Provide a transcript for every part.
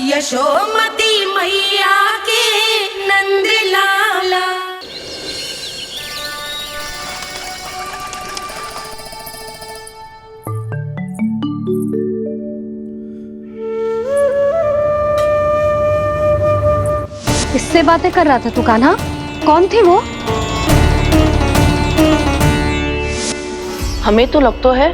यशोमती मैया के नंद लाला। किससे बातें कर रहा था तू कान्हा? कौन थे वो? हमें तो लगता है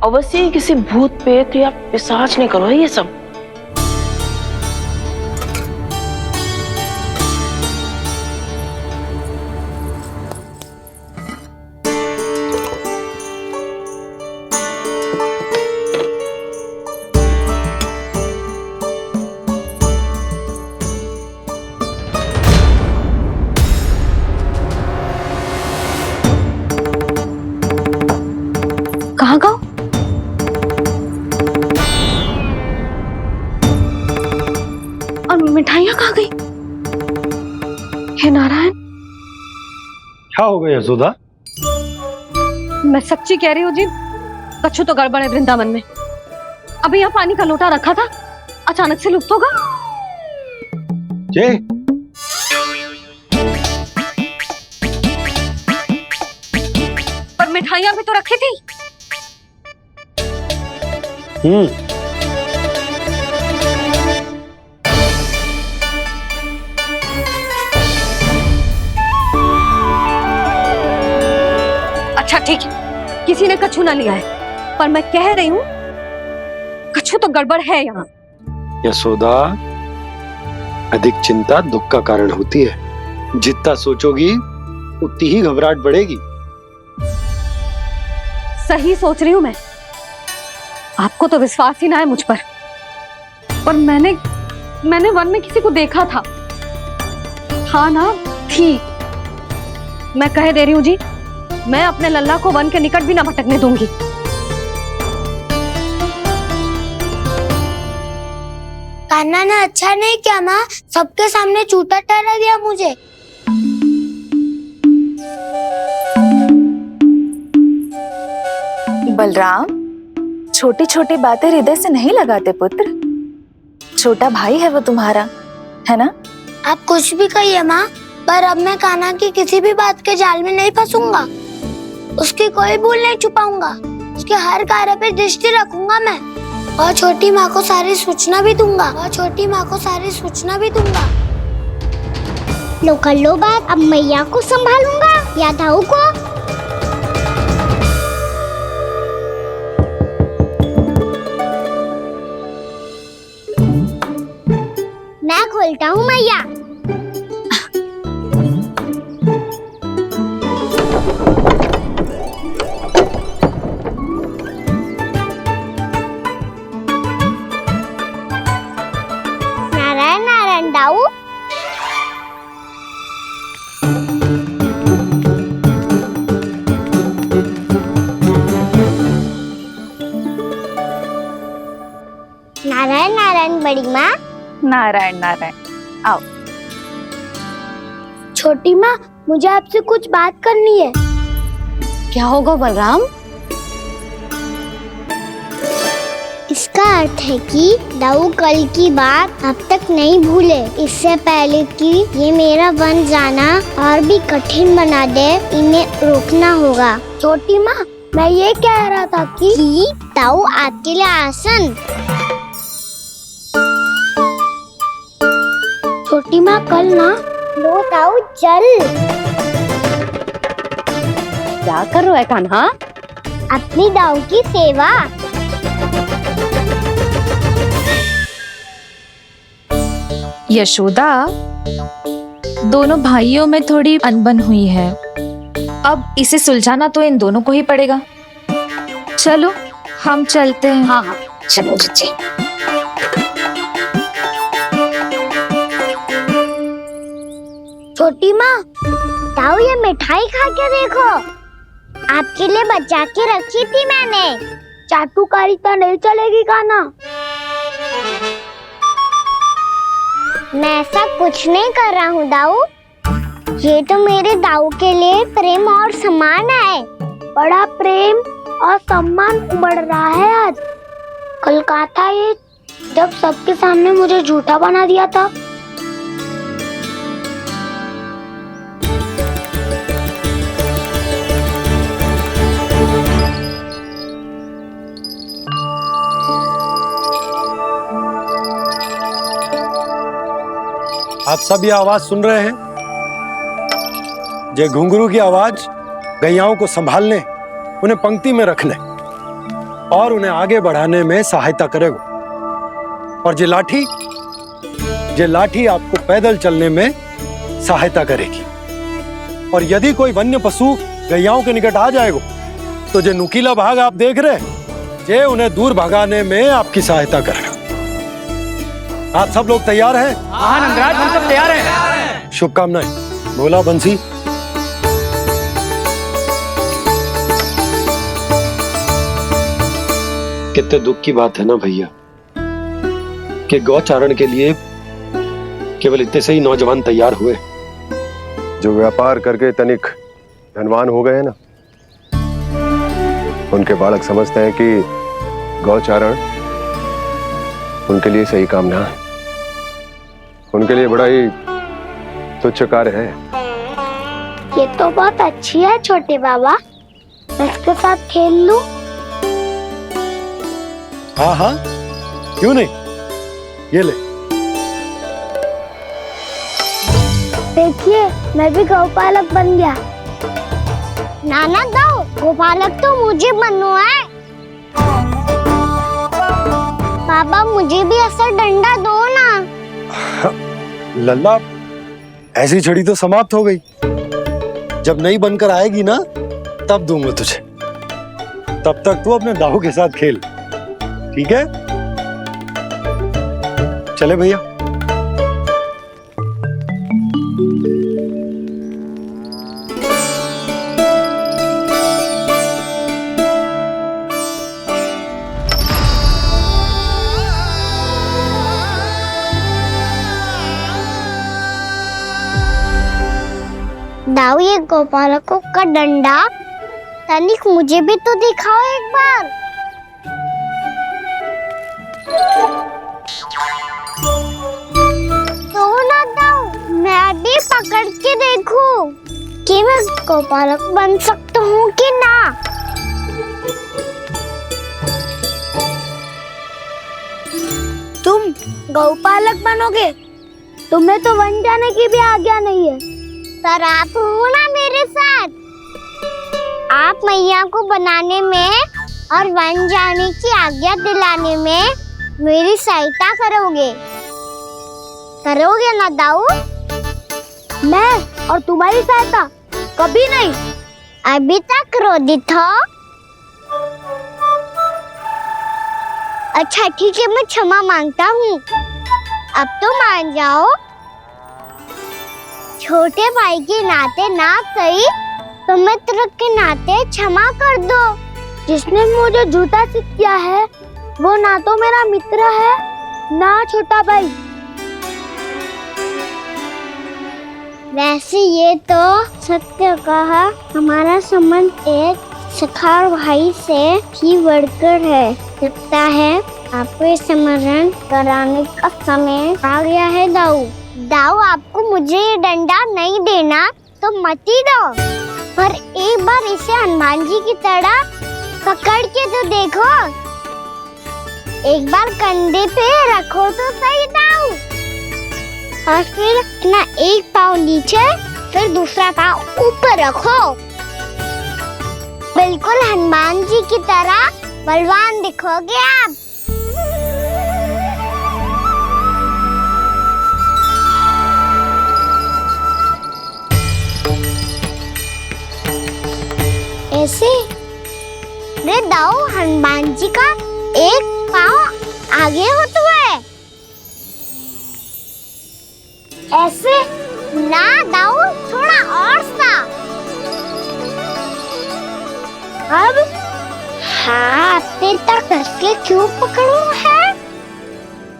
अवश्य ही किसी भूत प्रेत या पिशाच ने करो है ये सब। कहाँ गाँव? और मिठाइयाँ कहाँ गई? हे नारायण, क्या हो गया यशोदा? मैं सच्ची कह रही हूँ जी, कछु तो गड़बड़ है वृंदावन में। अभी यहाँ पानी का लोटा रखा था, अचानक से लुप्त होगा। ये पर मिठाइयाँ भी तो रखी थी। अच्छा ठीक है, किसी ने कछु ना लिया है, पर मैं कह रही हूँ कछु तो गड़बड़ है यहाँ। यशोदा, अधिक चिंता दुख का कारण होती है। जितना सोचोगी उतनी ही घबराहट बढ़ेगी। सही सोच रही हूँ मैं। आपको तो विश्वास ही ना है मुझ पर मैंने वन में किसी को देखा था। हाँ ना, थी। मैं कह दे रही हूँ जी, मैं अपने लल्ला को वन के निकट भी ना भटकने दूंगी। कान्हा ने अच्छा नहीं किया माँ, सबके सामने झूठा ठहरा दिया मुझे। बलराम, छोटी छोटी बातें हृदय से नहीं लगाते पुत्र। छोटा भाई है वो तुम्हारा, है ना? आप कुछ भी कहिए माँ, पर अब मैं कान्हा की किसी भी बात के जाल में नहीं फंसूंगा। उसकी कोई भूल नहीं छुपाऊंगा। उसके हर कार्य पे दृष्टि रखूंगा मैं, और छोटी माँ को सारी सूचना भी दूंगा। लो कर लो बात, अब मैया को संभालूंगा या दाऊ को। मैं खोलता हूँ मैया। नारायण नारायण दाऊ। नारायण नारायण बड़ी माँ। नारायण नारायण, आओ। छोटी माँ, मुझे आपसे कुछ बात करनी है। क्या होगा बलराम? इसका अर्थ है कि दाऊ कल की बात अब तक नहीं भूले। इससे पहले कि ये मेरा वन जाना और भी कठिन बना दे, इन्हें रोकना होगा। छोटी माँ, मैं ये कह रहा था कि दाऊ आपके लिए आसन। छोटी माँ, कल ना लो दाऊ जल। क्या कर रहा है कान्हा? अपनी दाऊ की सेवा। यशोदा, दोनों भाइयों में थोड़ी अनबन हुई है। अब इसे सुलझाना तो इन दोनों को ही पड़ेगा। चलो हम चलते हैं। हाँ हाँ, चलो बच्चे। छोटी माँ, दाऊ ये मिठाई खा के देखो। आपके लिए बचा के रखी थी मैंने। चाटुकारिता नहीं चलेगी कान्हा। मैं ऐसा कुछ नहीं कर रहा हूँ दाऊ। ये तो मेरे दाऊ के लिए प्रेम और सम्मान है। बड़ा प्रेम और सम्मान उमड़ रहा है आज। कल कहा था ये जब सबके सामने मुझे झूठा बना दिया था। आप सब ये आवाज सुन रहे हैं? ये घुंघरू की आवाज गैयाओं को संभालने, उन्हें पंक्ति में रखने और उन्हें आगे बढ़ाने में सहायता करेगा। और ये लाठी आपको पैदल चलने में सहायता करेगी। और यदि कोई वन्य पशु गैयाओं के निकट आ जाएगा तो ये नुकीला भाग आप देख रहे हैं, ये उन्हें दूर भगाने में आपकी सहायता करेगा। आप सब लोग तैयार हैं? हाँ नंदराज, हम सब तैयार हैं। शुभकामनाएं। बोला बंसी। कितने दुख की बात है ना भैया कि गौचारण के लिए केवल इतने से ही नौजवान तैयार हुए। जो व्यापार करके तनिक धनवान हो गए हैं ना, उनके बालक समझते हैं कि गौचारण उनके लिए सही काम ना है, उनके लिए बड़ा ही तुच्छ कार्य है। ये तो बहुत अच्छी है छोटे बाबा, मैं इसके साथ खेल लूं? हाँ हाँ, क्यों नहीं, ये ले। देखिए, मैं भी गौपालक बन गया। नाना दाऊ, गौपालक तो मुझे बनना है। पापा मुझे भी ऐसा डंडा दो ना। लल्ला, ऐसी छड़ी तो समाप्त हो गई। जब नई बनकर आएगी ना तब दूंगा तुझे। तब तक तू अपने दाऊ के साथ खेल, ठीक है? चले भैया। दाऊ, ये गोपालकों का डंडा तनिक मुझे भी तो दिखाओ एक बार। तो ना दाऊ, मैं भी पकड़ के देखूं कि मैं गोपालक बन सकता हूँ कि ना। तुम गौपालक बनोगे? तुम्हें तो वन जाने की भी आज्ञा नहीं है। पर आप हो ना मेरे साथ। आप मैया को बनाने में और वन जाने की आज्ञा दिलाने में मेरी सहायता करोगे ना दाऊ? मैं और तुम्हारी सहायता कभी नहीं। अभी तक क्रोधित हो? अच्छा ठीक है, मैं क्षमा मांगता हूँ। अब तो मान जाओ। छोटे भाई के नाते ना सही तो मित्र के नाते क्षमा कर दो। जिसने मुझे जूता सिखाया है वो ना तो मेरा मित्र है ना छोटा भाई। वैसे ये तो सत्य कहा, हमारा संबंध एक सखार भाई से भी बढ़कर है। लगता है आपको स्मरण कराने का समय आ गया है दाऊ। दाऊ, आपको मुझे ये डंडा नहीं देना तो मत ही दो, पर एक बार इसे हनुमान जी की तरह पकड़ के तो देखो। एक बार कंधे पे रखो तो सही दाऊ, और फिर अपना एक पाँव नीचे फिर दूसरा पाँव ऊपर रखो। बिल्कुल हनुमान जी की तरह बलवान दिखोगे आप। ऐसे रे दाऊ, हनुमान जी का एक पाँव आगे होता है। ऐसे ना दाऊ, थोड़ा और सा। अब हाथ पे तक कसके क्यों पकड़ू है?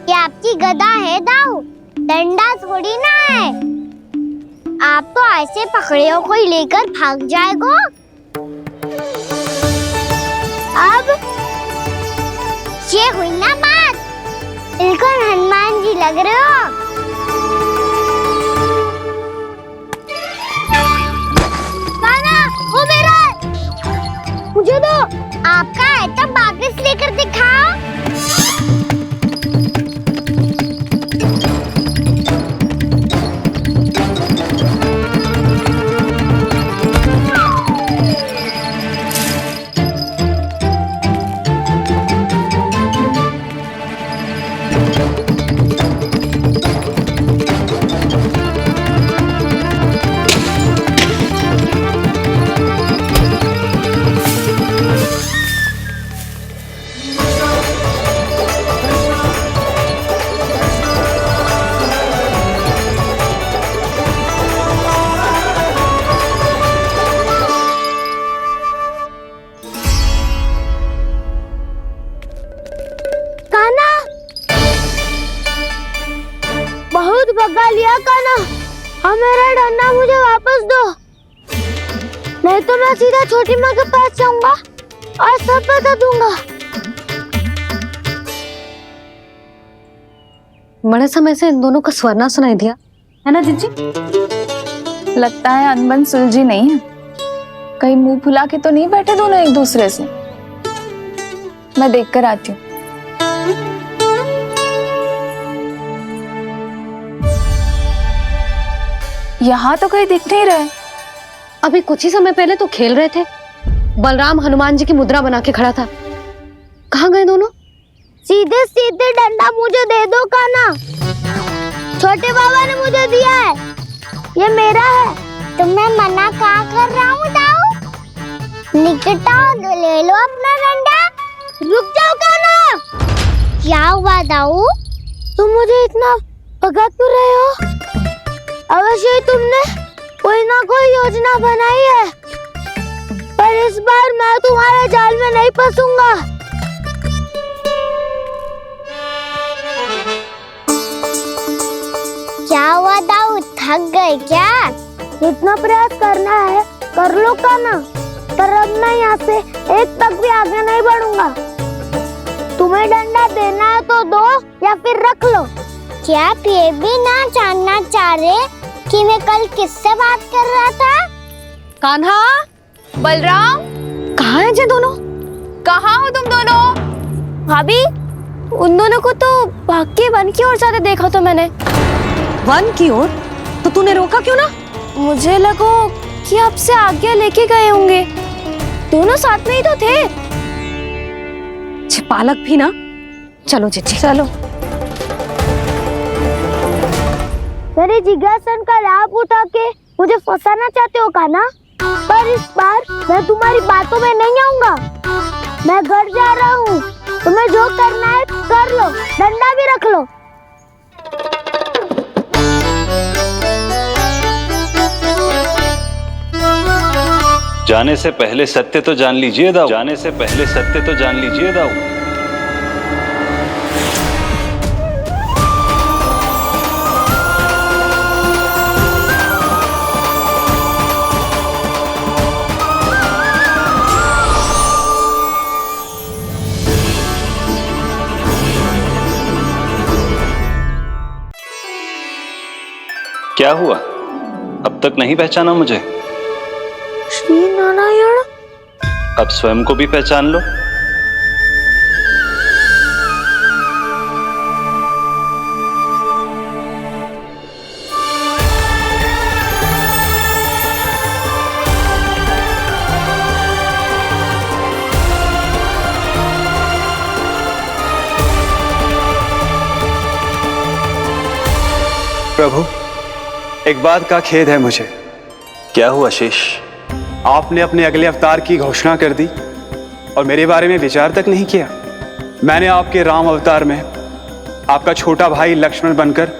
ये आपकी गदा है दाऊ, डंडा थोड़ी ना है। आप तो ऐसे पकड़े हो कोई लेकर भाग जाएगा। अब ये हुई ना बात। बिल्कुल हनुमान जी लग रहे हो। कान्हा, वो मेरा है। मुझे दो। आपका है तब वापस लेकर दिखाओ। बहुत भगा लिया कान्हा। अब मेरा डंडा मुझे वापस दो, नहीं तो मैं सीधा छोटी माँ के पास जाऊंगा और सब बता दूंगा। बड़े समय से इन दोनों का स्वर ना सुनाई दिया, है ना जीजी? लगता है अनबन सुलझी नहीं है। कहीं मुंह फुला के तो नहीं बैठे दोनों एक दूसरे से। मैं देख कर आती हूँ। यहाँ तो कहीं दिख नहीं रहे। अभी कुछ ही समय पहले तो खेल रहे थे। बलराम हनुमान जी की मुद्रा बना के खड़ा था। कहाँ गए दोनों? सीधे सीधे डंडा मुझे दे दो कान्हा। छोटे बाबा ने मुझे दिया है, ये मेरा है। तो मैं मना कहाँ कर रहा हूँ दाऊ? निकट आओ तो ले लो अपना डंडा। रुक जाओ कान्हा। क्या हुआ दाऊ? तुम मुझे इतना भगा क्यों रहे हो? अवश्य ही तुमने कोई ना कोई योजना बनाई है, पर इस बार मैं तुम्हारे जाल में नहीं फंसूंगा। क्या हुआ दाऊ, थक गए क्या? इतना प्रयास करना है कर लो कान्हा, पर अब मैं यहाँ से एक तक भी आगे नहीं बढ़ूंगा। तुम्हें डंडा देना है तो दो या फिर रख लो। क्या आप ये भी ना जानना चाह रहे कि मैं कल किससे बात कर रहा था? कान्हा, बलराम, कहाँ हैं ये दोनों? कहाँ हो तुम दोनों? भाभी, उन दोनों को तो भाग के वन की ओर जाते देखा तो मैंने। वन की ओर? तो तूने रोका क्यों ना? मुझे लगा कि आपसे आज्ञा लेके गए होंगे। दोनों साथ में ही तो थे। छिपालक भी ना। चलो जीजी, चलो। मेरे जिज्ञासन का लाभ उठा के मुझे फंसाना चाहते हो कान्हा, पर इस बार मैं तुम्हारी बातों में नहीं आऊंगा। मैं घर जा रहा हूँ, तुम्हें जो करना है कर लो, डंडा भी रख लो। जाने से पहले सत्य तो जान लीजिए दाऊ। जाने से पहले सत्य तो जान लीजिए दाऊ। क्या हुआ? अब तक नहीं पहचाना मुझे? श्री नारायण। अब स्वयं को भी पहचान लो। प्रभु, एक बात का खेद है मुझे। क्या हुआ शेष? आपने अपने अगले अवतार की घोषणा कर दी और मेरे बारे में विचार तक नहीं किया। मैंने आपके राम अवतार में आपका छोटा भाई लक्ष्मण बनकर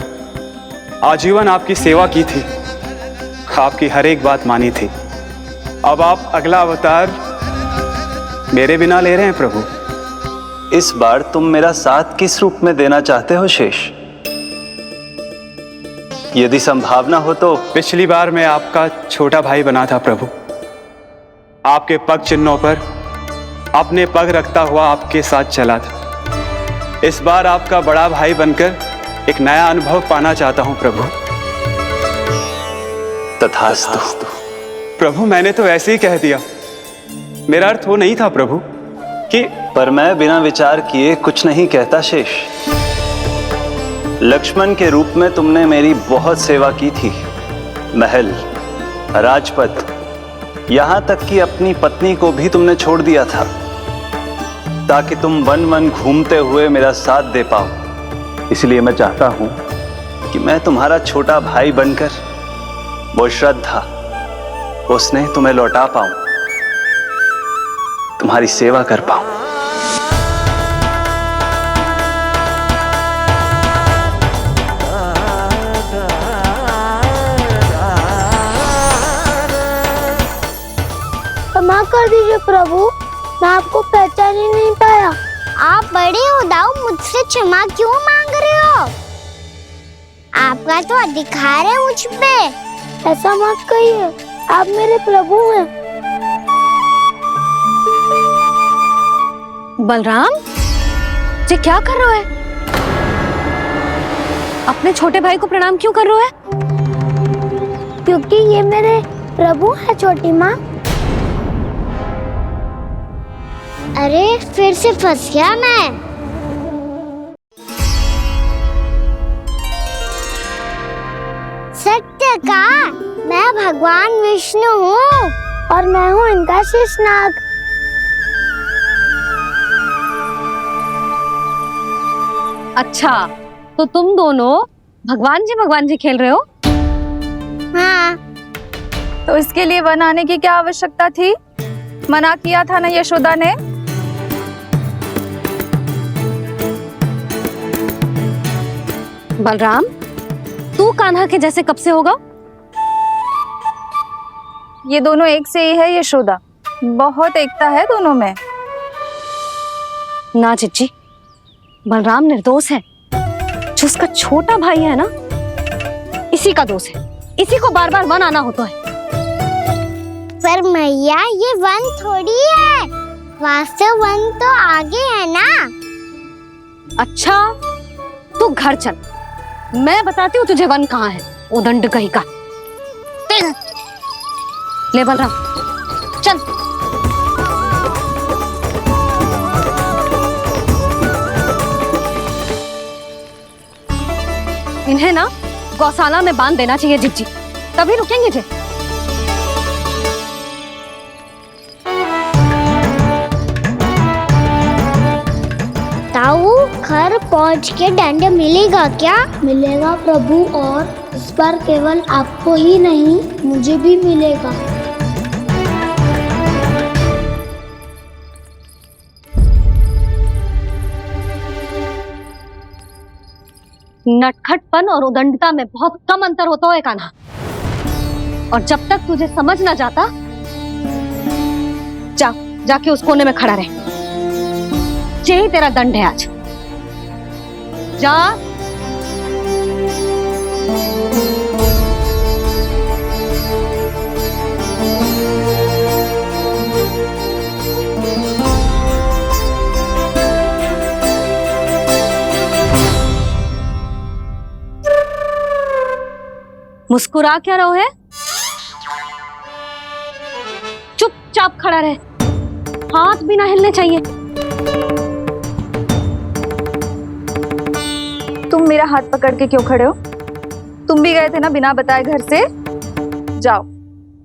आजीवन आपकी सेवा की थी, आपकी हर एक बात मानी थी। अब आप अगला अवतार मेरे बिना ले रहे हैं प्रभु। इस बार तुम मेरा साथ किस रूप में देना चाहते हो शेष? यदि संभावना हो तो। पिछली बार मैं आपका छोटा भाई बना था प्रभु। आपके पग चिन्हों पर अपने पग रखता हुआ आपके साथ चला था। इस बार आपका बड़ा भाई बनकर एक नया अनुभव पाना चाहता हूं प्रभु। तथास्तु। प्रभु मैंने तो ऐसे ही कह दिया, मेरा अर्थ वो नहीं था प्रभु कि। पर मैं बिना विचार किए कुछ नहीं कहता शेष। लक्ष्मण के रूप में तुमने मेरी बहुत सेवा की थी। महल, राजपथ, यहां तक कि अपनी पत्नी को भी तुमने छोड़ दिया था ताकि तुम वन वन घूमते हुए मेरा साथ दे पाओ। इसलिए मैं चाहता हूं कि मैं तुम्हारा छोटा भाई बनकर वो श्रद्धा, वो स्नेह तुम्हें लौटा पाऊं, तुम्हारी सेवा कर पाऊं। क्षमा कर दीजिए प्रभु, मैं आपको पहचान ही नहीं पाया। आप बड़े हो दाऊ, मुझसे क्षमा क्यों मांग रहे हो? आपका तो अधिकार है मुझ पे। ऐसा मत कहिए, आप मेरे प्रभु हैं। बलराम, ये क्या कर रहे हो? अपने छोटे भाई को प्रणाम क्यों कर रहे हो? क्योंकि ये मेरे प्रभु है छोटी माँ। अरे फिर से फंस गया मैं। सत्य का, मैं भगवान विष्णु हूँ और मैं हूँ इनका शेषनाग। अच्छा, तो तुम दोनों भगवान जी खेल रहे हो? हाँ। तो इसके लिए वन आने की क्या आवश्यकता थी? मना किया था ना यशोदा ने। बलराम, तू कान्हा के जैसे कब से होगा? ये दोनों एक से ही है यशोदा, बहुत एकता है दोनों में। ना चिच्ची, बलराम निर्दोष है। जो उसका छोटा भाई है ना, इसी का दोष है। इसी को बार बार वन आना होता है। पर मैया, ये वन थोड़ी है, वास्तव वन तो आगे है ना। अच्छा, तू घर चल, मैं बताती हूँ तुझे वन कहाँ है। उदंड कहीं का। ले बलराम, चल। इन्हें ना गौशाला में बांध देना चाहिए जिज्जी, तभी रुकेंगे जे। ताऊ, घर पहुँच के दंड मिलेगा क्या? मिलेगा प्रभु, और इस बार केवल आपको ही नहीं, मुझे भी मिलेगा। नटखटपन और उदंडता में बहुत कम अंतर होता है कान्हा, और जब तक तुझे समझ ना जाता, जाके उस कोने में खड़ा रहे। यही तेरा दंड है आज। जा। मुस्कुरा क्या रहो है? चुपचाप खड़ा रहे, हाथ भी ना हिलने चाहिए। तुम मेरा हाथ पकड़ के क्यों खड़े हो? तुम भी गए थे ना बिना बताए घर से। जाओ,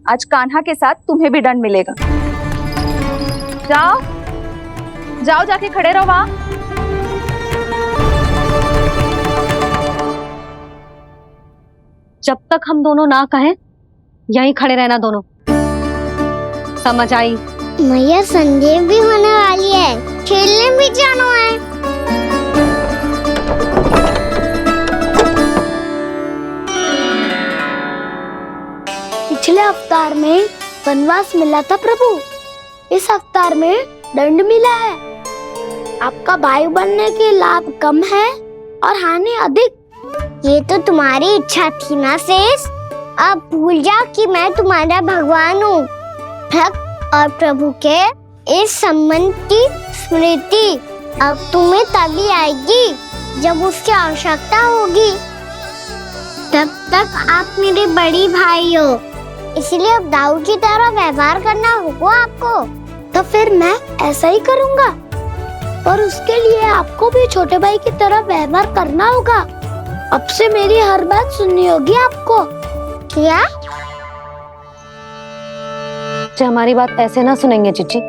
आज कान्हा के साथ तुम्हें भी दंड मिलेगा। जाओ जाओ, जाके खड़े रहो वहां। जब तक हम दोनों ना कहें, यहीं खड़े रहना दोनों। समझ आई? मैया, संध्या भी होने वाली है, खेलने भी जाना है। पिछले अवतार में वनवास मिला था प्रभु, इस अवतार में दंड मिला है। आपका भाई बनने के लाभ कम है और हानि अधिक। ये तो तुम्हारी इच्छा थी ना शेष। अब भूल जाओ कि मैं तुम्हारा भगवान हूँ। भक्त और प्रभु के इस संबंध की स्मृति अब तुम्हें तभी आएगी जब उसकी आवश्यकता होगी। तब तक आप मेरे बड़ी भाई हो, इसलिए अब दाऊ की तरह व्यवहार करना होगा आपको। तो फिर मैं ऐसा ही करूँगा, पर उसके लिए आपको भी छोटे भाई की तरह व्यवहार करना होगा। अब से मेरी हर बात सुननी होगी आपको। क्या? जो हमारी बात ऐसे ना सुनेंगे चिची,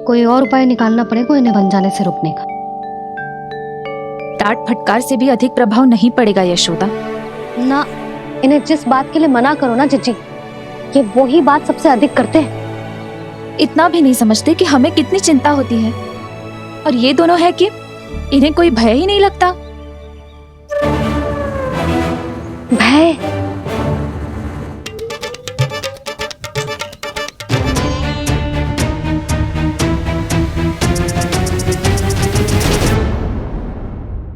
कोई और उपाय निकालना पड़ेगा इन्हें बन जाने से रोकने का। डांट फटकार से भी अधिक प्रभाव नहीं पड़ेगा यशोदा। ना, इन्हें जिस बात के लिए मना करो ना चिची, ये वही बात सबसे अधिक करते हैं। इतना भी नहीं समझते कि हमें कितनी चिंता होती है, और ये दोनों है कि इन्हें कोई भय ही नहीं लगता। भय?